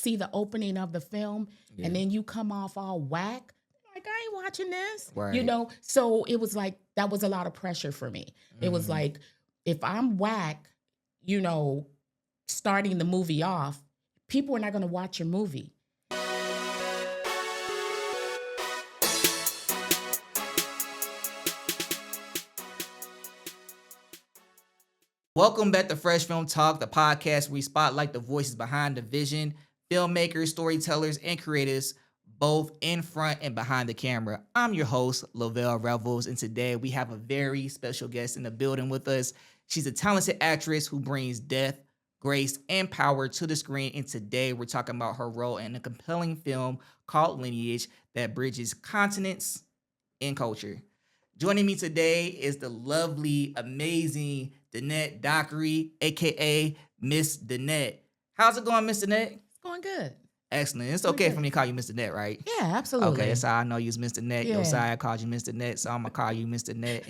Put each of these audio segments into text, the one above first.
see the opening of the film and then you come off all whack, like, I ain't watching this. Right. So it was like, that was a lot of pressure for me. It was like, if I'm whack, starting the movie off, people are not going to watch your movie. Welcome back to Fresh Film Talk, the podcast where we spotlight the voices behind the vision, filmmakers, storytellers, and creators, both in front and behind the camera. I'm your host, Lavelle Revels, and today we have a very special guest in the building with us. She's a talented actress who brings depth, grace, and power to the screen, and today we're talking about her role in a compelling film called Lineage that bridges continents and culture. Joining me today is the lovely, amazing Danette Dockery, a.k.a. Miss Danette. How's it going, Miss Danette? It's going good. Excellent. It's okay for me to call you Mr. Net, right? Yeah, absolutely. Okay, that's how I know you was Mr. Net. Your side called you Mr. Net, so I'm gonna call you Mr. Net,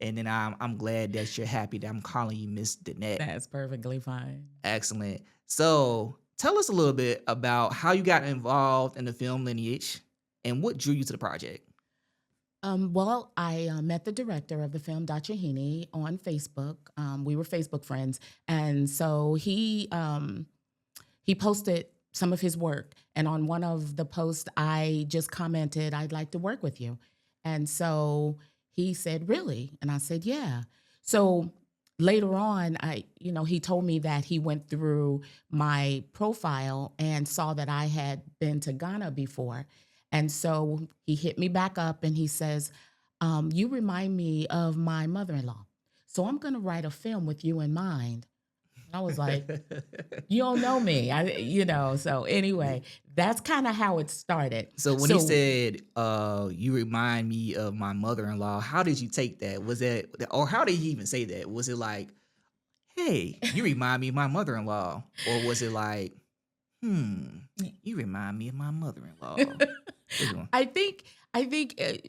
and then I'm glad that you're happy that I'm calling you Miss Danette. That's perfectly fine. Excellent. So tell us a little bit about how you got involved in the film Lineage and what drew you to the project. Well, I met the director of the film, Dockery, on Facebook. We were Facebook friends, and so he posted some of his work. And on one of the posts, I just commented, "I'd like to work with you." And so he said, "Really?" And I said, "Yeah." So later on, he told me that he went through my profile and saw that I had been to Ghana before. And so he hit me back up and he says, "You remind me of my mother-in-law. So I'm going to write a film with you in mind." And I was like, "You don't know me." So anyway, that's kind of how it started. So when he said, "You remind me of my mother-in-law," how did you take that? Was it, or how did he even say that? Was it like, "Hey, you remind me of my mother-in-law," or was it like, "You remind me of my mother-in-law"? I think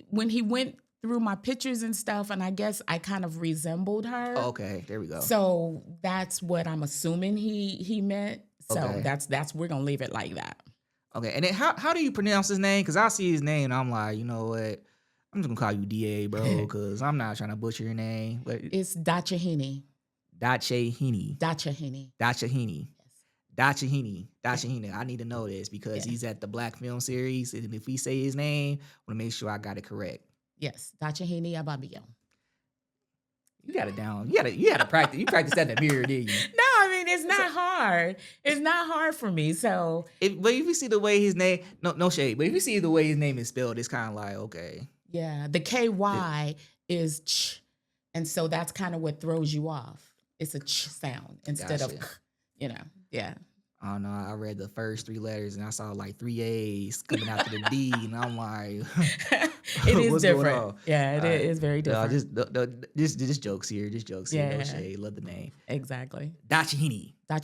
when he went through my pictures and stuff, and I guess I kind of resembled her. Oh, okay, there we go. So that's what I'm assuming he meant. So Okay. that's we're gonna leave it like that. Okay, and then how do you pronounce his name? Because I see his name and I'm like, you know what? I'm just gonna call you DA, bro, because I'm not trying to butcher your name. But It's Dockery. Dockery. Dockery. Dockery. I need to know this because he's at the Black Film Series, and if we say his name, I want to make sure I got it correct. Yes, Dockery Ababiyo. You got it down. You had to practice. You practiced that in the mirror, didn't you? No, I mean it's not hard. It's not hard for me. So, but if you see the way his name, no shade, but if you see the way his name is spelled, it's kind of like, okay. Yeah, the KY is ch, and so that's kind of what throws you off. It's a ch sound instead of, yeah. I don't know. I read the first three letters and I saw like 3 A's coming out to the D, and I'm like, it is what's different. Going on? Yeah, it is very different. Just jokes here. Just jokes here. No shade. Love the name. Exactly. Dockery. There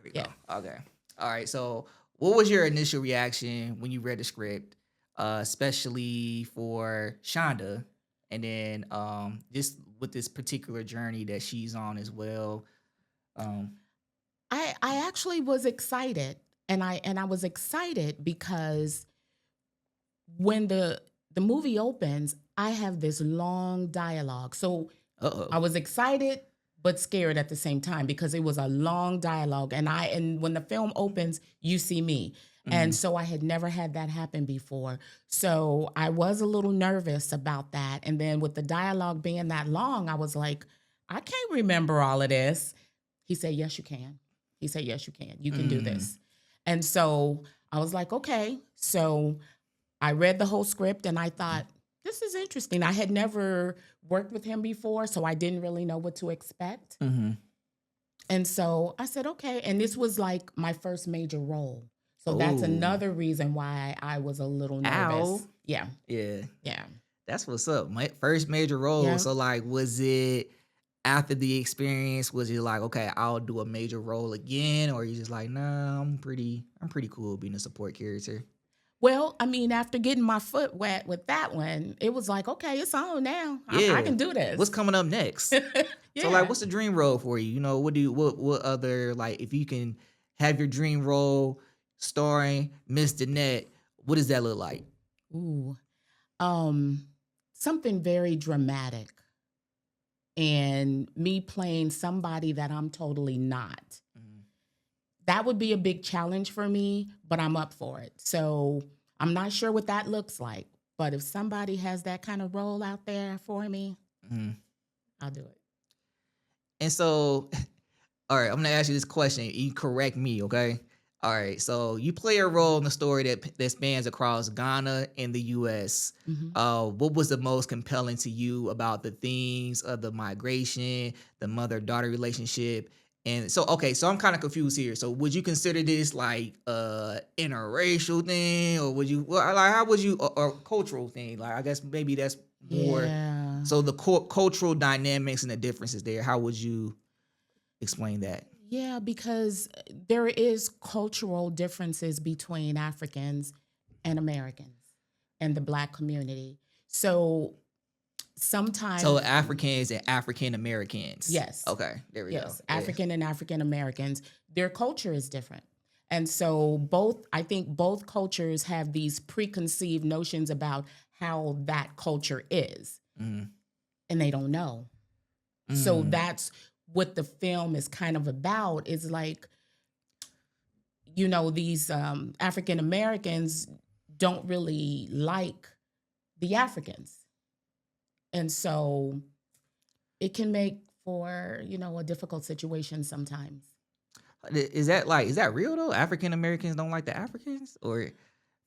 we go. Okay. All right. So, what was your initial reaction when you read the script, especially for Shonda, and then just with this particular journey that she's on as well? I actually was excited, and I was excited because when the movie opens, I have this long dialogue. So I was excited but scared at the same time because it was a long dialogue, and when the film opens, you see me. And so I had never had that happen before. So I was a little nervous about that. And then with the dialogue being that long, I was like, I can't remember all of this. He said, "Yes, you can." He said, "Yes, you can. You can do this." And so I was like, okay. So I read the whole script and I thought, this is interesting. I had never worked with him before, so I didn't really know what to expect. And so I said, okay. And this was like my first major role. So that's another reason why I was a little nervous. Ow. Yeah. That's what's up. My first major role. Yeah. So like, was it after the experience? Was it like, okay, I'll do a major role again, or you just like, nah, I'm pretty cool being a support character? Well, I mean, after getting my foot wet with that one, it was like, okay, it's on now. I can do this. What's coming up next? So like, what's the dream role for you? You know, what other, like, if you can have your dream role starring Miss Danette, what does that look like? Ooh. Something very dramatic, and me playing somebody that I'm totally not. That would be a big challenge for me, but I'm up for it. So I'm not sure what that looks like, but if somebody has that kind of role out there for me, I'll do it. And so, all right, I'm gonna ask you this question. You correct me, okay? All right, so you play a role in the story that spans across Ghana and the U.S. What was the most compelling to you about the themes of the migration, the mother-daughter relationship? And so, okay, so I'm kind of confused here. So, would you consider this like interracial thing, or would you, well, like, how would you, or cultural thing? Like, I guess maybe that's more. Yeah. So, the cultural dynamics and the differences there. How would you explain that? Yeah, because there is cultural differences between Africans and Americans and the Black community. So sometimes, So Africans and African Americans. yes, Okay, there we go. yes, African and African Americans, their culture is different. And so I think both cultures have these preconceived notions about how that culture is, and they don't know. So that's what the film is kind of about, is like, you know, these African Americans don't really like the Africans. And so it can make for, you know, a difficult situation sometimes. Is that real though? African Americans don't like the Africans, or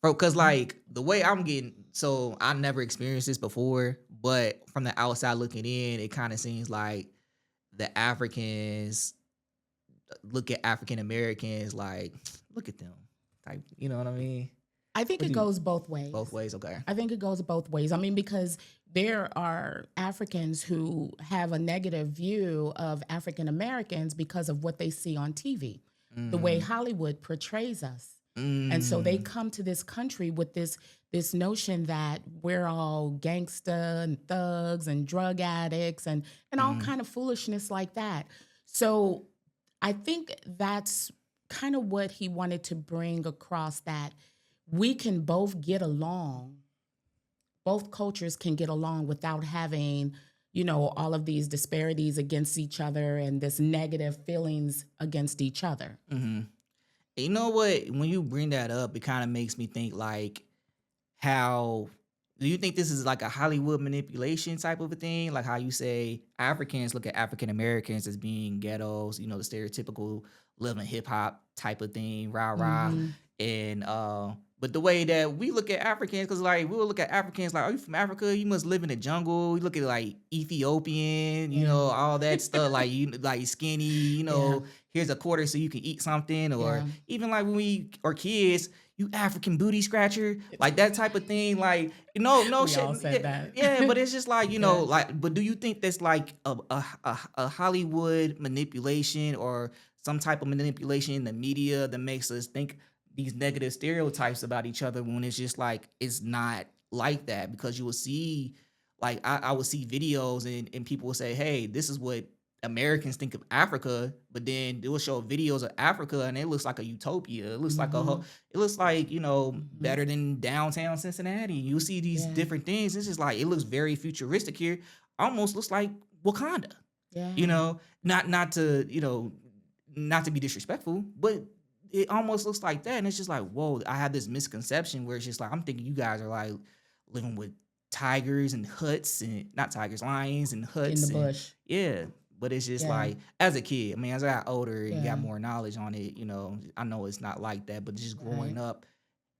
because like the way I'm getting, so I never experienced this before, but from the outside looking in, it kind of seems like the Africans look at African Americans like, look at them, type. You know what I mean? I think it goes both ways. Both ways, okay. I think it goes both ways. I mean, because there are Africans who have a negative view of African Americans because of what they see on TV, the way Hollywood portrays us. And so they come to this country with this notion that we're all gangsta and thugs and drug addicts and all kind of foolishness like that. So I think that's kind of what he wanted to bring across, that we can both get along. Both cultures can get along without having, you know, all of these disparities against each other and this negative feelings against each other. You know what? When you bring that up, it kind of makes me think like, how do you think this is like a Hollywood manipulation type of a thing? Like how you say Africans look at African Americans as being ghettos, you know, the stereotypical living hip hop type of thing, rah rah. And but the way that we look at Africans, because like we will look at Africans like, are you from Africa? You must live in the jungle. You look at like Ethiopian, you know, all that stuff, like you like skinny, you know, here's a quarter so you can eat something, or even like when we are kids, you African booty scratcher, like that type of thing. Like, you know, no We shit. all said that. Yeah, but it's just like, you know, like, but do you think that's like a Hollywood manipulation or some type of manipulation in the media that makes us think these negative stereotypes about each other when it's just like, it's not like that? Because you will see, like, I would see videos and people will say, hey, this is what Americans think of Africa, but then they will show videos of Africa and it looks like a utopia. It looks like it looks like, you know, better than downtown Cincinnati. You see these different things. It's just like, it looks very futuristic here. Almost looks like Wakanda. You know, not to, you know, not to be disrespectful, but it almost looks like that. And it's just like, whoa, I have this misconception where it's just like, I'm thinking you guys are like living with tigers and huts, and not tigers, lions and huts. In the bush. Yeah. But it's just like, as a kid, I mean, as I got older and got more knowledge on it, you know, I know it's not like that, but just growing up,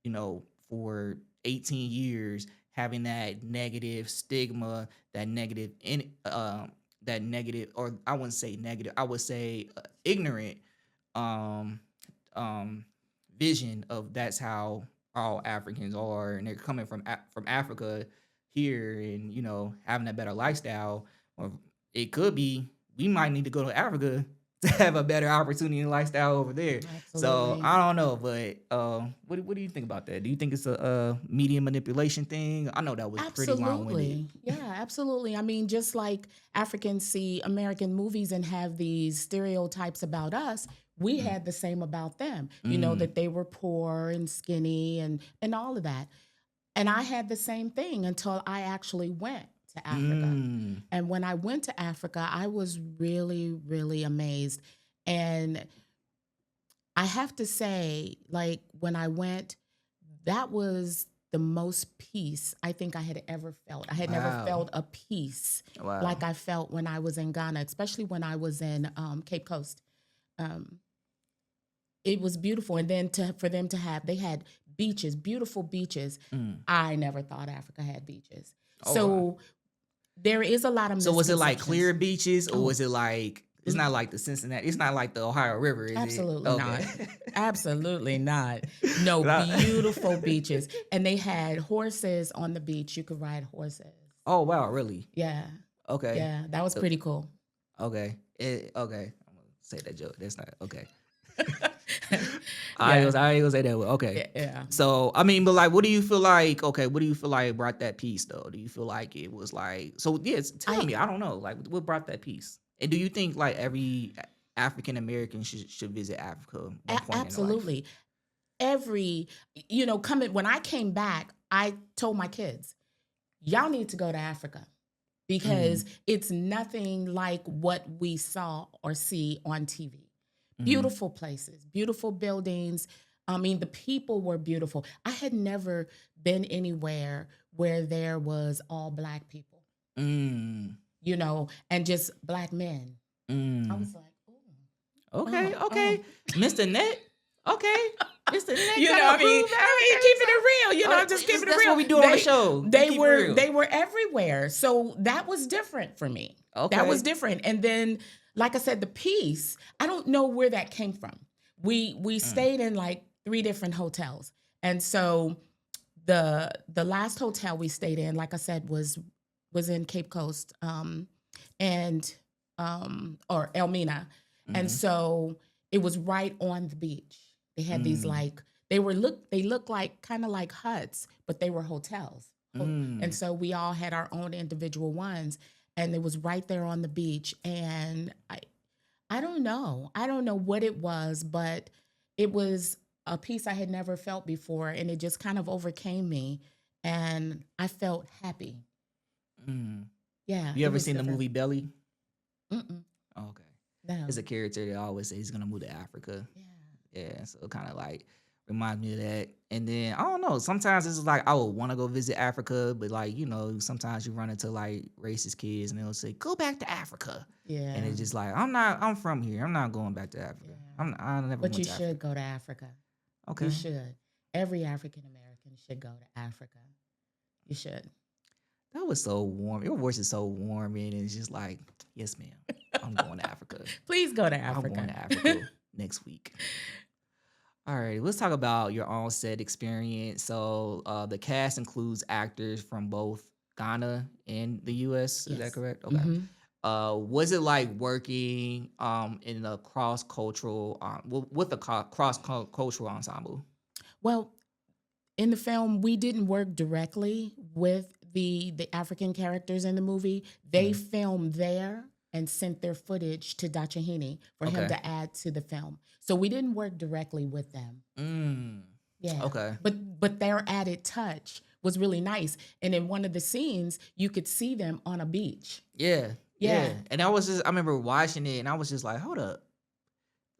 you know, for 18 years, having that negative stigma, that negative, or I wouldn't say negative, I would say ignorant, vision of that's how all Africans are, and they're coming from Africa here, and you know, having a better lifestyle. Or it could be we might need to go to Africa to have a better opportunity and lifestyle over there. Absolutely. So I don't know, but what do you think about that? Do you think it's a media manipulation thing? I know that was pretty long-winded. Yeah, absolutely. I mean, just like Africans see American movies and have these stereotypes about us, we had the same about them. That they were poor and skinny and all of that. And I had the same thing until I actually went to Africa. And when I went to Africa, I was really, really amazed. And I have to say, like, when I went, that was the most peace I think I had ever felt. I had never felt a peace like I felt when I was in Ghana, especially when I was in Cape Coast. It was beautiful. And then for them to have, they had beaches, beautiful beaches. I never thought Africa had beaches. There is a lot of So was it like misconceptions. clear beaches, or was it like, it's not like the Cincinnati, it's not like the Ohio River, is Absolutely it? not. Absolutely not. No, beautiful beaches. And they had horses on the beach. You could ride horses. Oh, wow, really? Yeah. Okay. Yeah, that was pretty cool. Okay. Okay. I'm going to say that joke. That's not, okay. Yeah. I ain't gonna say that. Okay. Yeah. So, I mean, but like, what do you feel like, what do you feel like brought that peace though? Do you feel like it was like, so yes, tell me, I don't know, like what brought that peace? And do you think like every African American should visit Africa? Absolutely. When I came back, I told my kids, y'all need to go to Africa because it's nothing like what we saw or see on TV. Beautiful places, beautiful buildings. I mean, the people were beautiful. I had never been anywhere where there was all Black people, and just Black men. I was like, ooh. Okay. Mr. Net. Okay. Mr. Net. Keeping it real. I'm just keeping it real. That's what we do on the show. They were everywhere. So that was different for me. Okay. That was different. And then, like I said, the peace, I don't know where that came from. We stayed in like 3 different hotels. And so the last hotel we stayed in, like I said, was in Cape Coast or Elmina. And so it was right on the beach. They had these like, they looked like kind of like huts, but they were hotels. And so we all had our own individual ones. And it was right there on the beach. And I don't know. I don't know what it was, but it was a peace I had never felt before. And it just kind of overcame me. And I felt happy. Yeah. You ever seen the movie Belly? Mm-mm. Oh, okay. No. It's a character that always says he's going to move to Africa. Yeah. So it kind of like reminds me of that. And then, I don't know, sometimes it's like I would want to go visit Africa, but like, sometimes you run into like racist kids and they'll say, go back to Africa. Yeah. And it's just like, I'm from here. I'm not going back to Africa. Yeah. I never But you should go to Africa. Okay. You should. Every African American should go to Africa. You should. That was so warm. Your voice is so warm, and it's just like, yes, ma'am. I'm going to Africa. Please go to Africa. I'm going to Africa next week. All right, let's talk about your on-set experience. So the cast includes actors from both Ghana and the U.S. Is that correct? Okay. Was it like working in a cross-cultural, with a cross-cultural ensemble? Well, in the film, we didn't work directly with the African characters in the movie. They filmed there and sent their footage to Dockery for him to add to the film. So we didn't work directly with them. Yeah. Okay. But their added touch was really nice. And in one of the scenes, you could see them on a beach. Yeah. And I remember watching it and I was just like, hold up.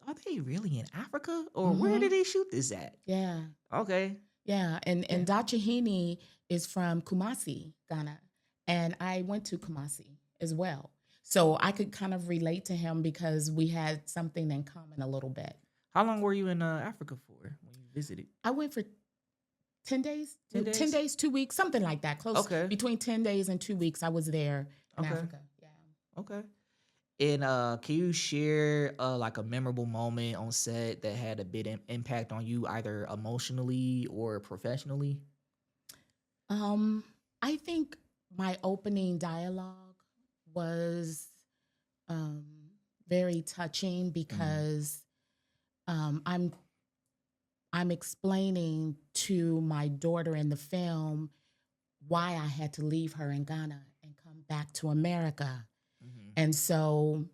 Are they really in Africa? Or where did they shoot this at? Yeah. Okay. Yeah. And Dockery is from Kumasi, Ghana. And I went to Kumasi as well. So I could kind of relate to him because we had something in common a little bit. How long were you in Africa for when you visited? I went for 10 days. 10 days? 10 days, 2 weeks, something like that. Close. Okay. Between 10 days and 2 weeks, I was there in Africa. Yeah. Okay. And can you share like a memorable moment on set that had a big impact on you, either emotionally or professionally? I think my opening dialogue was very touching because I'm explaining to my daughter in the film why I had to leave her in Ghana and come back to America. And so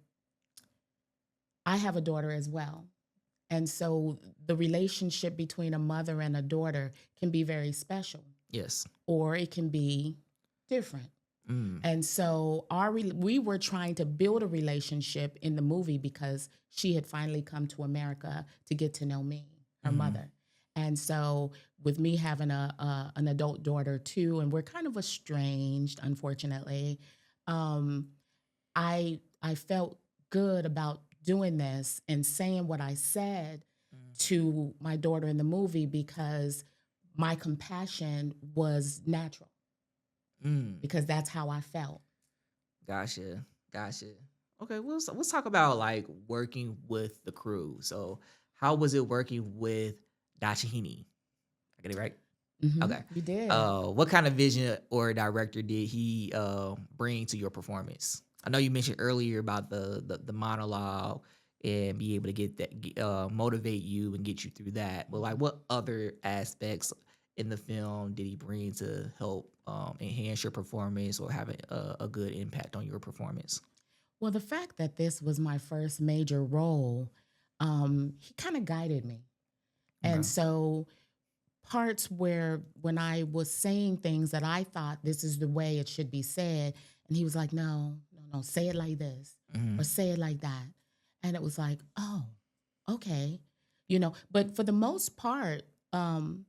I have a daughter as well. And so the relationship between a mother and a daughter can be very special, Yes. or it can be different. Mm. And so we were trying to build a relationship in the movie because she had finally come to America to get to know me, her mother. And so with me having an adult daughter too, and we're kind of estranged, unfortunately, I felt good about doing this and saying what I said to my daughter in the movie because my compassion was natural, because that's how I felt. Gotcha. Okay, well, let's talk about like working with the crew. So, how was it working with Dachihini? I get it right? Okay. You did. What kind of vision or director did he bring to your performance? I know you mentioned earlier about the monologue and be able to motivate you and get you through that. But like, what other aspects in the film did he bring to help enhance your performance or have a good impact on your performance? Well, the fact that this was my first major role, he kind of guided me. And Okay. so parts where when I was saying things that I thought this is the way it should be said, and he was like, no, no, no, say it like this Mhm. or say it like that. And it was like, oh, okay. You know, but for the most part,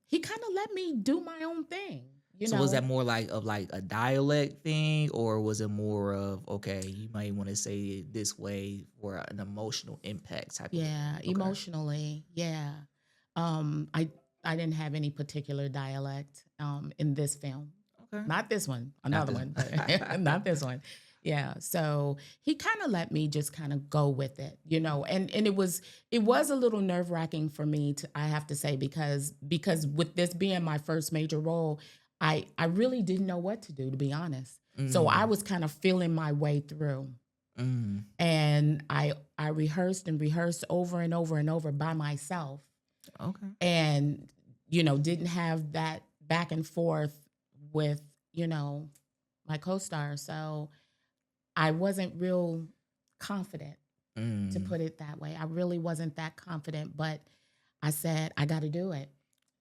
he kind of let me do my own thing, you So was that know. more like a dialect thing, or was it more of okay, you might want to say it this way for an emotional impact type of way? Yeah, Okay. emotionally, yeah. Um, I I didn't have any particular dialect in this film. Okay. Not this one, Not another this. one, but not this one. Yeah. So he kind of let me just kind of go with it, you know. And it was a little nerve-wracking for me to, I have to say, because with this being my first major role, I really didn't know what to do, to be honest. So I Mm, was kind of feeling my way through. mm, And I rehearsed and rehearsed over and over and over by myself, okay. and didn't have that back and forth with my co-star. So I wasn't real confident, to Mm, put it that way. I really wasn't that confident, but I said I got to do it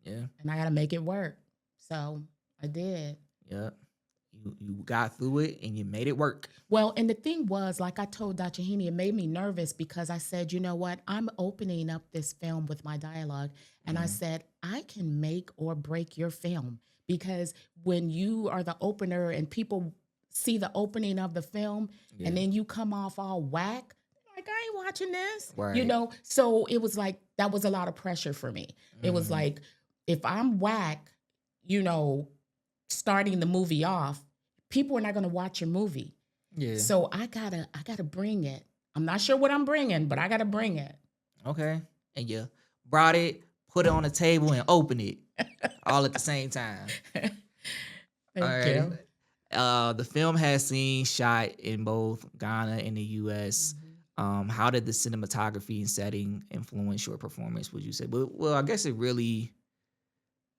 yeah. and I got to make it work. So I did. Yep. You got through it and you made it work. Well, and the thing was, like I told Dr. Heaney, it made me nervous because I said, you know what? I'm opening up this film with my dialogue. And I Mhm. said, I can make or break your film, because when you are the opener and people see the opening of the film and Yeah. then you come off all whack, like, I ain't watching this, Right. So it was like, that was a lot of pressure for me. It was Mm, like, if I'm whack, you know, starting the movie off, people are not going to watch your movie. yeah. So I gotta bring it. I'm not sure what I'm bringing, but I gotta bring it. Okay. And you brought it, put it on the table, and opened it all at the same time. Thank Alrighty. you. The film has scenes shot in both Ghana and the U.S. Mhm. How did the cinematography and setting influence your performance? Would you say? Well, I guess it really.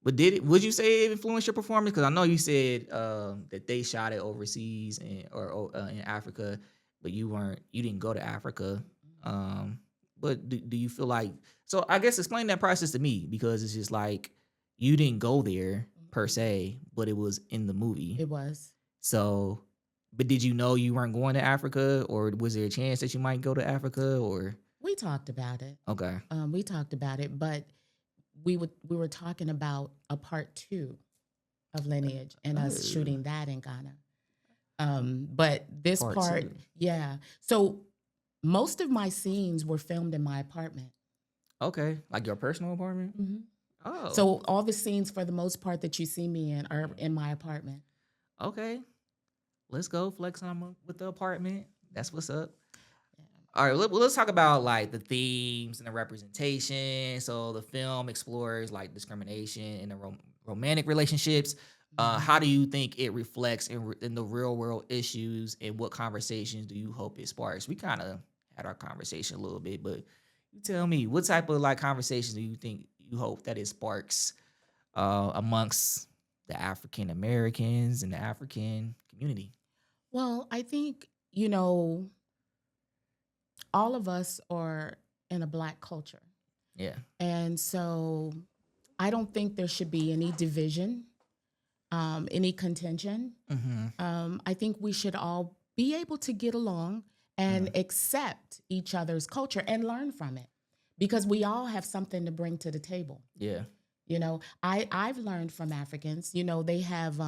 But did it? Would you say it influenced your performance? Because I know you said that they shot it overseas or in Africa, but you didn't go to Africa. Um, but do you feel like? So I guess explain that process to me, because it's just like you didn't go there per Mhm. se, but it was in the movie. It was. So, but did you know you weren't going to Africa, or was there a chance that you might go to Africa, or We talked about it. okay, We talked about it, but we were talking about a part 2 of Lineage and us oh, shooting that in Ghana. But this part part, two, yeah. So most of my scenes were filmed in my apartment. okay, like your personal apartment. Mhm. Oh, So all the scenes, for the most part, that you see me in are in my apartment. okay. Let's go flex on with the apartment. That's what's up. Yeah. All right, let's talk about like the themes and the representation. So the film explores like discrimination in the romantic relationships. How do Mhm. you think it reflects in the real world issues, and what conversations do you hope it sparks? We kind of had our conversation a little bit, but you tell me, what type of like conversations do you think you hope that it sparks amongst the African Americans and the African community? Well, I think, all of us are in a Black culture. Yeah. And so I don't think there should be any division, any contention. I think we should all be able to get along and accept each other's culture and learn from it because we all have something to bring to the table. Yeah. You know, I've learned from Africans, you know, they have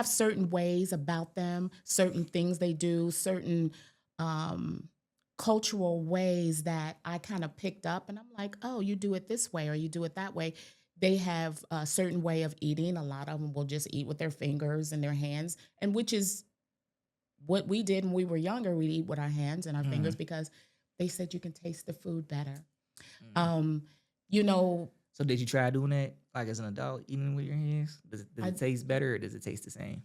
certain ways about them, certain things they do, certain um, cultural ways that I kind of picked up, and I'm like, oh, you do it this way or you do it that way. They have a certain way of eating. A lot of them will just eat with their fingers and their hands, and which is what we did when we were younger. We'd eat with our hands and our fingers because they said you can taste the food better. You know, So did you try doing that, like as an adult, eating with your hands? Does I, it taste better or does it taste the same?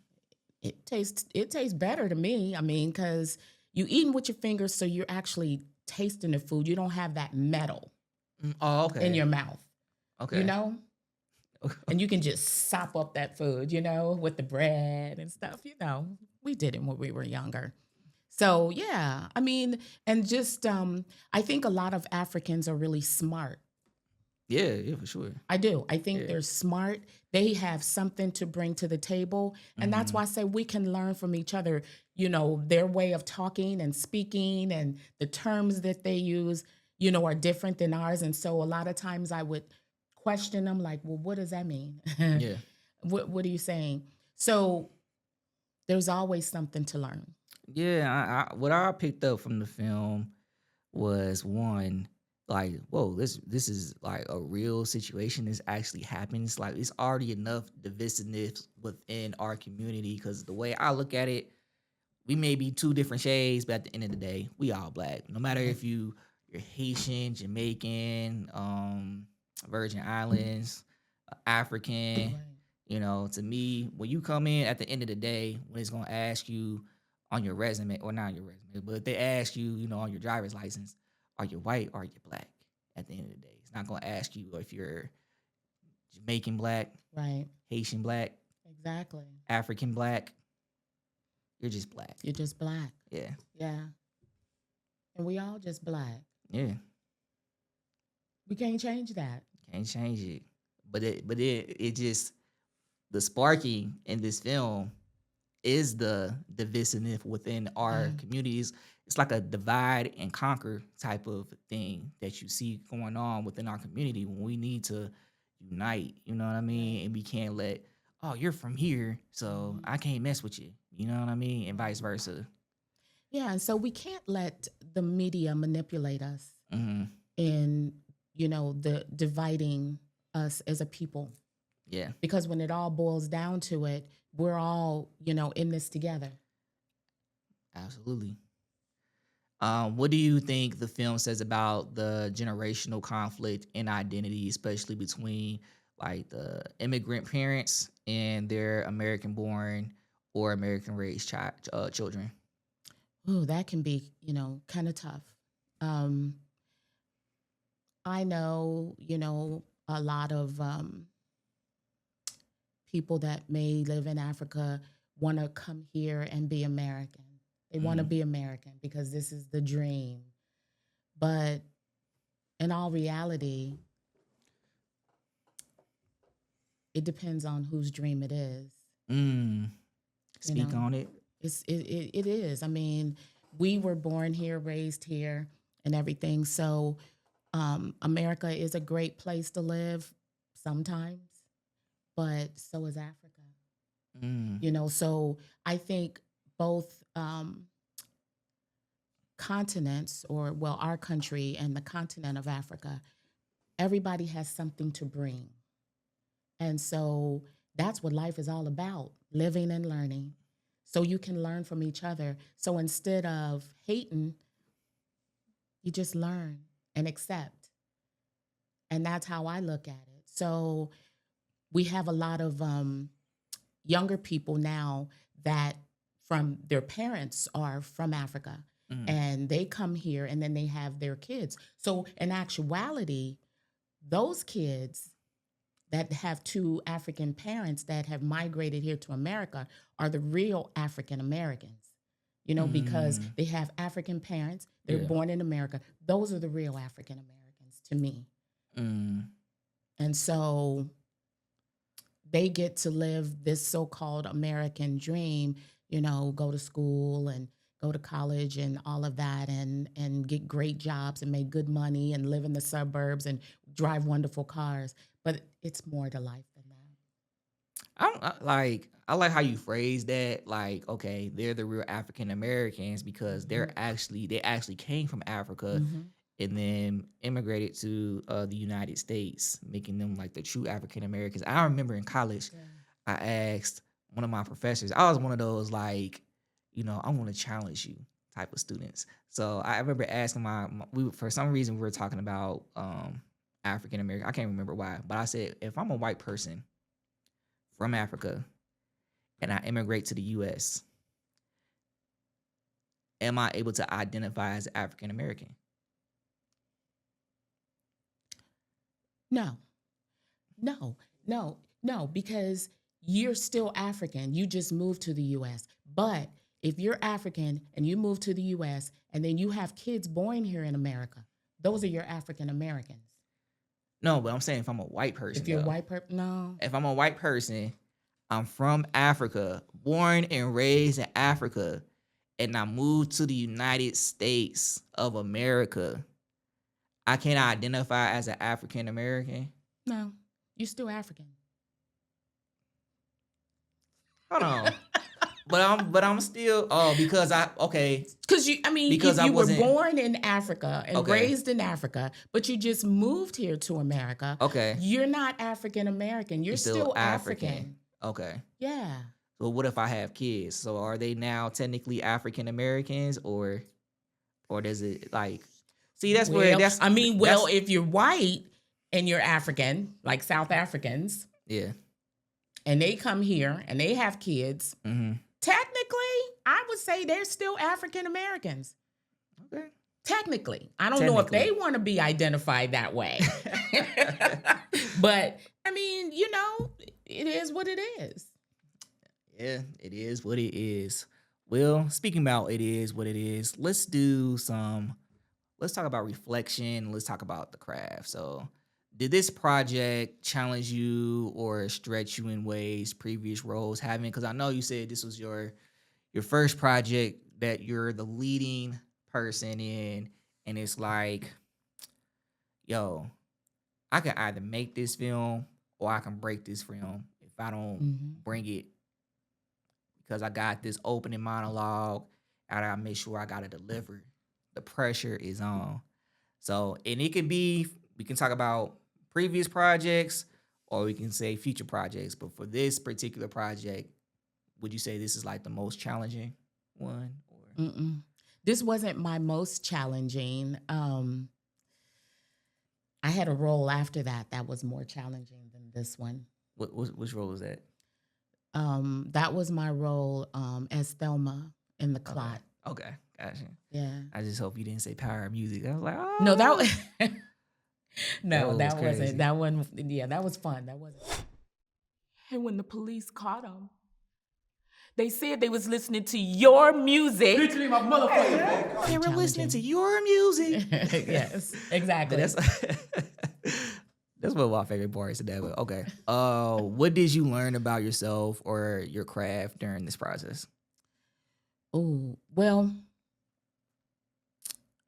it tastes better to me. I mean, because you eating with your fingers, so you're actually tasting the food. You don't have that metal Oh, in okay. your mouth, Okay. you know, and you can just sop up that food, you know, with the bread and stuff. You know, we did it when we were younger. So yeah, I mean, and just I think a lot of Africans are really smart. Yeah, yeah, for sure. I do. I think Yeah. they're smart. They have something to bring to the table. And that's why I say we can learn from each other, you know, their way of talking and speaking and the terms that they use, you know, are different than ours. And so a lot of times I would question them like, well, what does that mean? Yeah. What are you saying? So there's always something to learn. Yeah, what I picked up from the film was one, like, whoa, this is like a real situation that's actually happening. It's like it's already enough divisiveness within our community because the way I look at it, we may be two different shades, but at the end of the day, we all black. No matter if you're Haitian, Jamaican, Virgin Islands, African, Right. you know, to me, when you come in at the end of the day, when it's gonna ask you on your resume, or not your resume, but if they ask you, you know, on your driver's license, are you white or are you black? At the end of the day, it's not gonna ask you if you're Jamaican black, Right. Haitian black, Exactly. African black. You're just black. You're just black. Yeah, Yeah. And we all just black. yeah. We can't change that. Can't change it. But it just, the sparking in this film is the divisiveness within our communities. It's like a divide and conquer type of thing that you see going on within our community when we need to unite. You know what I mean? And we can't let, oh, you're from here, so I can't mess with you. You know what I mean? And vice versa. Yeah, and so we can't let the media manipulate us Hmm. in, you know, the dividing us as a people. Yeah, Because when it all boils down to it, we're all, you know, in this together. absolutely. What do you think the film says about the generational conflict in identity, especially between like the immigrant parents and their American-born or American-raised children? Ooh, that can be, you know, kind of tough. Um, I know, you know, a lot of people that may live in Africa want to come here and be American. They want to Mm, be American because this is the dream. But in all reality, it depends on whose dream it is. mm. You Speak know, on it. it is. I mean, we were born here, raised here, and everything. So, America is a great place to live sometimes, but so is Africa. Mm, You know, so I think both continents, or well, our country and the continent of Africa, everybody has something to bring. And so that's what life is all about, living and learning. So you can learn from each other. So instead of hating, you just learn and accept. And that's how I look at it. So we have a lot of younger people now that from their parents are from Africa, mm, and they come here and then they have their kids. So in actuality, those kids that have two African parents that have migrated here to America are the real African Americans, you know, because mm. they have African parents, they're Yeah. born in America. Those are the real African Americans to me. Mm. And so they get to live this so-called American dream, go to school and go to college and all of that and get great jobs and make good money and live in the suburbs and drive wonderful cars. But it's more to life than I like how you phrase that. Like, okay, they're the real African Americans because that. they actually came from Africa Mm-hmm. and then immigrated to the United States, making them like the true African Americans. I remember in college, Yeah. I asked one of my professors. I was one of those like, I want to challenge you type of students. So I remember asking for some reason we were talking about African American. I can't remember why, but I said if I'm a white person from Africa and I immigrate to the U.S., am I able to identify as African American? No, no, because you're still African. You just moved to the US. But if you're African and you move to the US and then you have kids born here in America, those are your African Americans. No, but I'm saying if I'm a white person, If you're a though. white person, no. If I'm a white person, I'm from Africa, born and raised in Africa, and I moved to the United States of America, I can't identify as an African American. No, you're still African. Hold on. But I'm still because Because because if I you were wasn't born in Africa and okay. raised in Africa, but you just moved here to America, Okay. you're not African American. You're still African. Okay. Yeah. So what if I have kids? So are they now technically African Americans or does it like see that's where that's If you're white and you're African, like South Africans, yeah. and they come here and they have kids, Mm-hmm. technically, I would say they're still African Americans. Okay. Technically. I don't know if they want to be identified that way. But, it is what it is. Yeah, it is what it is. Well, speaking about it is what it is, let's talk about reflection. Let's talk about the craft. So, did this project challenge you or stretch you in ways previous roles haven't? Because I know you said this was your first project that you're the leading person in, and it's like, yo, I can either make this film or I can break this film if I don't bring it because I got this opening monologue and I make sure I got to deliver. The pressure is on. So, and it could be, we can talk about previous projects or we can say future projects. But for this particular project, would you say this is like the most challenging one? Or This wasn't my most challenging. I had a role after that was more challenging than this one. Which role was that? That was my role as Thelma in The Clot. Okay, gotcha. Yeah. I just hope you didn't say Power of Music. I was like, oh. No, that wasn't. Crazy. That one. Yeah, that was fun. That wasn't. And when the police caught him, they said they was listening to your music. Literally my motherfucker. They were listening to your music. Yes, exactly. That's one of my favorite parts of that. But okay. What did you learn about yourself or your craft during this process? Oh, well,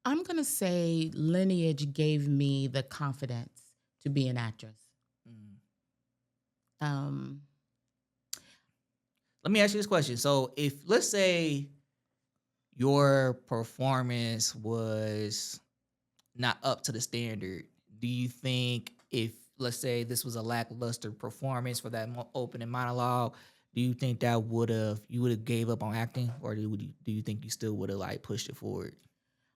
I'm going to say lineage gave me the confidence to be an actress. Let me ask you this question. So if, let's say, your performance was not up to the standard, do you think if, let's say, this was a lackluster performance for that opening monologue, do you think that you would have gave up on acting, or do you think you still would have like pushed it forward?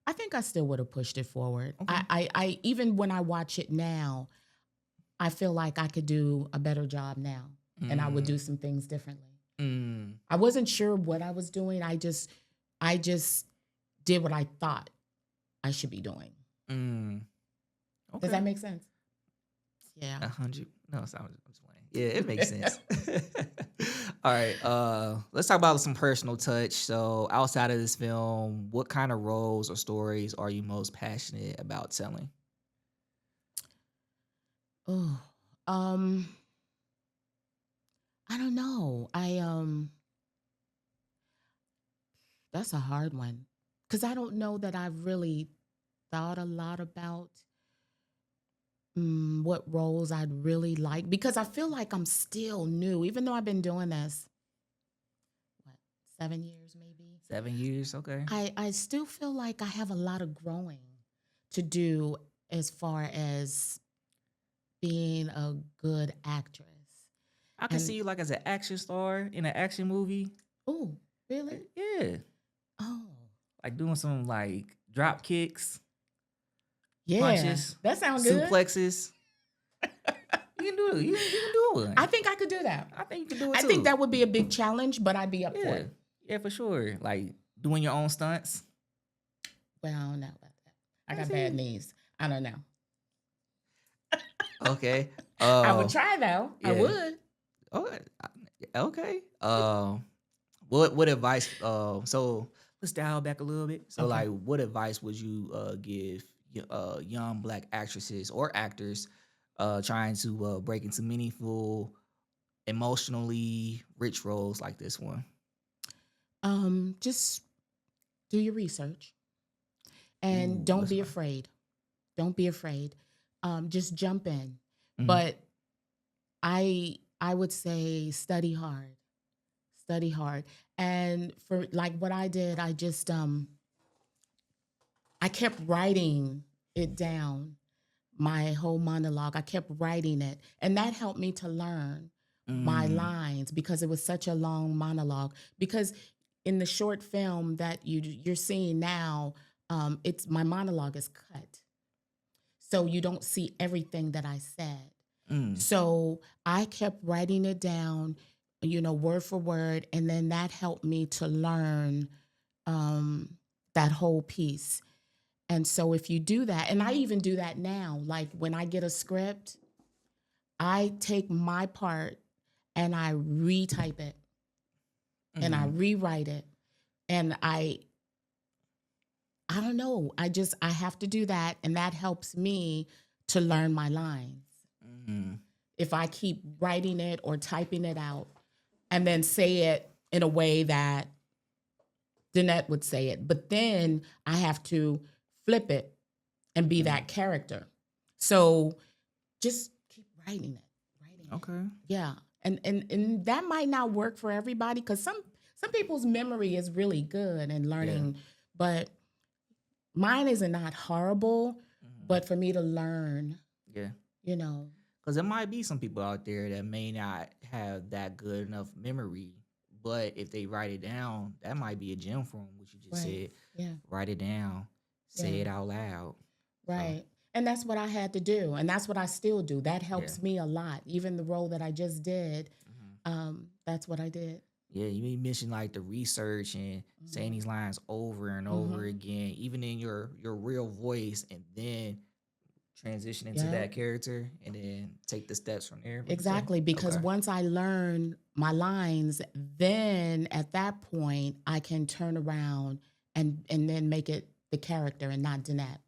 I think I still would have pushed it forward. Okay. I even when I watch it now, I feel like I could do a better job now, and I would do some things differently. I wasn't sure what I was doing. I just did what I thought I should be doing. Okay. Does that make sense? Yeah. 100. No, I'm just playing. Yeah, it makes sense. All right. Let's talk about some personal touch. So, outside of this film, what kind of roles or stories are you most passionate about telling? Oh, um, I don't know. That's a hard one because I don't know that I've really thought a lot about what roles I'd really like because I feel like I'm still new, even though I've been doing this, what, 7 years maybe. 7 years, okay. I still feel like I have a lot of growing to do as far as being a good actress. I can see And you like as an action star in an action movie. oh, really? Yeah, Oh, like doing some like drop kicks, yeah. punches, That sounds good. suplexes. You can do it. You can do it. I think I could do that. I think you can do it I too. think that would be a big challenge, but I'd be up for Yeah, it. yeah, for sure. Like doing your own stunts. Well, I don't know about that. I got see. bad knees. I don't know. Okay. I would try though. I yeah. would. Oh, okay. What advice? So let's dial back a little bit. So, Okay. like, what advice would you give young Black actresses or actors trying to break into meaningful, emotionally rich roles like this one? Just do your research and Ooh, don't that's be right. afraid. Don't be afraid. Just jump in. Mhm. But I would say study hard. Study hard. And for like what I did, I just I kept writing it down, my whole monologue. I kept writing it. And that helped me to learn my Mm, lines because it was such a long monologue. Because in the short film that you're seeing now, it's my monologue is cut. So you don't see everything that I said. mm, So I kept writing it down, word for word, and then that helped me to learn that whole piece. And so if you do that, and I even do that now, like when I get a script, I take my part and I retype it and I mm, rewrite it. And I don't know, I have to do that. And that helps me to learn my lines. mm. If I keep writing it or typing it out and then say it in a way that Danette would say it. But then I have to flip it and be that character. So just keep writing it, writing it. Okay. Yeah. And that might not work for everybody because some people's memory is really good and learning, but mine is not horrible, but for me to learn, Yeah. you know. Because there might be some people out there that may not have that good enough memory, but if they write it down, that might be a gem for them, what you just said. Yeah. Write it down, say it out loud. Right. And that's what I had to do. And that's what I still do. That helps me a lot. Even the role that I just did, that's what I did. Yeah, you mentioned like the research and saying these lines over and over again, even in your real voice, and then transition into that character and then take the steps from there. Exactly. Because once I learn my lines, then at that point I can turn around and then make it the character and not Danette.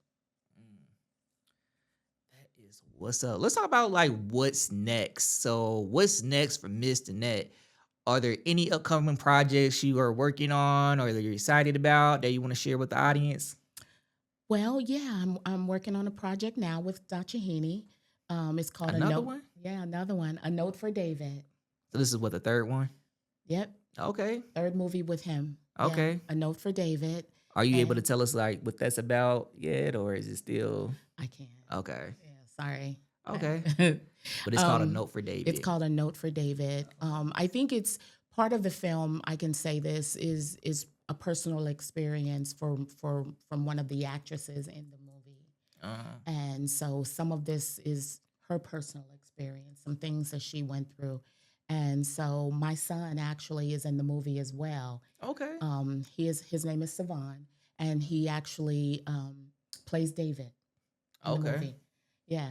That is what's up. Let's talk about like what's next. So what's next for Miss Danette? Are there any upcoming projects you are working on or that you're excited about that you want to share with the audience? Well, yeah, I'm working on a project now with Dockery. It's called Another A Note. one? Yeah, another one. A Note for David. So this is what, the third one? Yep. Okay. Third movie with him. Okay. Yeah, A Note for David. Are you able to tell us like what that's about yet, or is it still? I can't. Okay. Yeah, sorry. Okay. But it's called A Note for David. It's called A Note for David. I think it's part of the film. I can say this is a personal experience from one of the actresses in the movie, and so some of this is her personal experience, some things that she went through, and so my son actually is in the movie as well. Okay. His name is Savon, and he actually plays David in the movie. Yeah.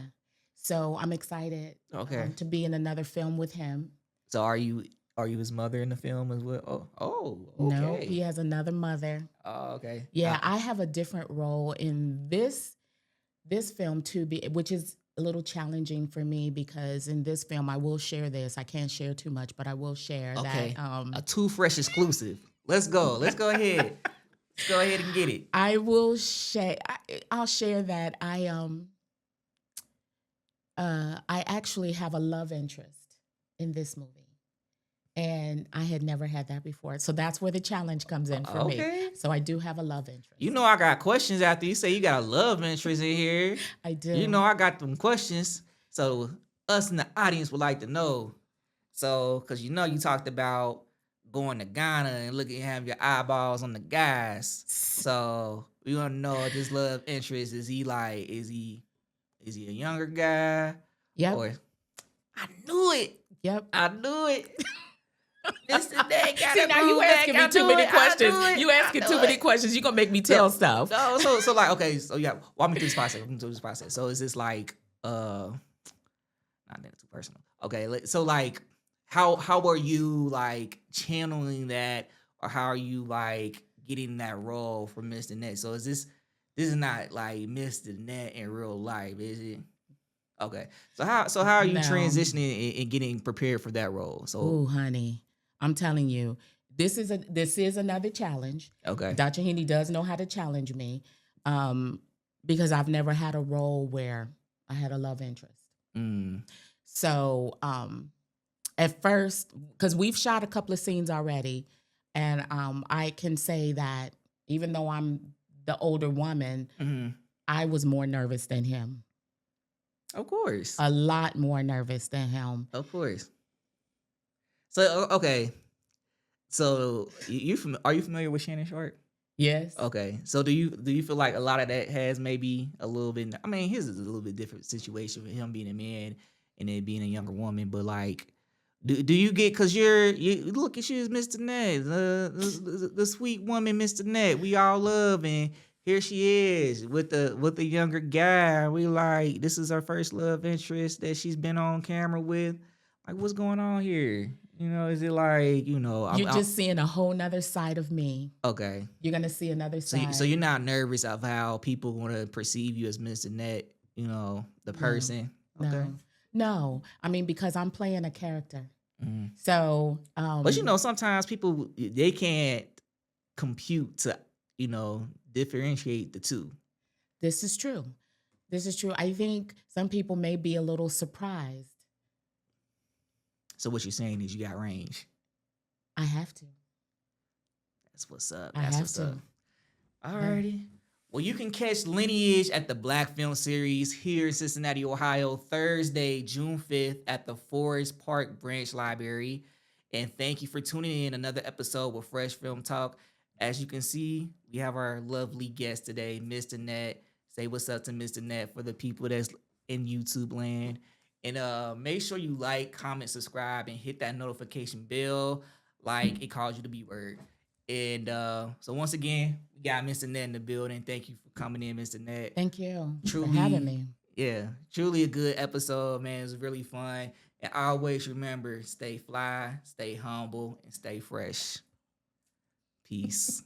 So I'm excited to be in another film with him. So are you his mother in the film as well? Oh, okay. No, he has another mother. Oh, okay. Yeah, I have a different role in this film too, which is a little challenging for me because in this film, I will share this. I can't share too much, but I will share Okay. that. A Too Fresh exclusive. Let's go. Let's go ahead. Let's go ahead and get it. I will share. I'll share that I actually have a love interest in this movie, and I had never had that before. So that's where the challenge comes in for me. So I do have a love interest. You know, I got questions after you say you got a love interest in here. I do. You know, I got them questions. So us in the audience would like to know. So, because you know, you talked about going to Ghana and looking, have your eyeballs on the guys. So we want to know if this love interest, is he a younger guy? Yep. Or I knew it. Yep. I knew it. Mr. Day got See, now you asking me too many questions. You asking too many questions. You gonna make me tell stuff. No, so like, okay, so yeah, walk me through this process. So is this like, not that too personal. Okay, so like, how are you like channeling that, or how are you like getting that role for Mr. Net? So this is not like Mr. Net in real life, is it? Okay, so how are you transitioning and getting prepared for that role? So, oh, honey, I'm telling you, this is another challenge. Okay, Dr. Heaney does know how to challenge me, because I've never had a role where I had a love interest. So, at first, because we've shot a couple of scenes already, and I can say that even though I'm the older woman, I was more nervous than him. Of course. A lot more nervous than him. Of course. So, okay. So, are you familiar with Shannon Sharp? Yes. Okay. So, do you feel like a lot of that has maybe a little bit, I mean, his is a little bit different situation with him being a man and then being a younger woman, but like, do you get, because you look at you as Mr. Net, the sweet woman, Mr. Net, we all love, and here she is with the younger guy. We like, this is her first love interest that she's been on camera with. Like, what's going on here? You know, is it like, you know, you're just seeing a whole nother side of me. Okay. You're gonna see another side. So you're not nervous of how people want to perceive you as Mr. Net, you know, the person. No. Okay. No. I mean, because I'm playing a character. So, but you know, sometimes people, they can't compute to, you know, differentiate the two. This is true. I think some people may be a little surprised. So what you're saying is you got range. I have to. That's what's up. I have to. Alrighty. Yeah. Well, you can catch Lineage at the Black Film Series here in Cincinnati, Ohio, Thursday, June 5th at the Forest Park Branch Library. And thank you for tuning in another episode with Fresh Film Talk. As you can see, we have our lovely guest today, Mr. Net. Say what's up to Mr. Net for the people that's in YouTube land. And make sure you like, comment, subscribe, and hit that notification bell like it calls you the B word. And so once again, we got Mr. Net in the building. Thank you for coming in, Mr. Net. Thank you for having me. Yeah, truly a good episode, man. It was really fun. And always remember, stay fly, stay humble, and stay fresh. Peace.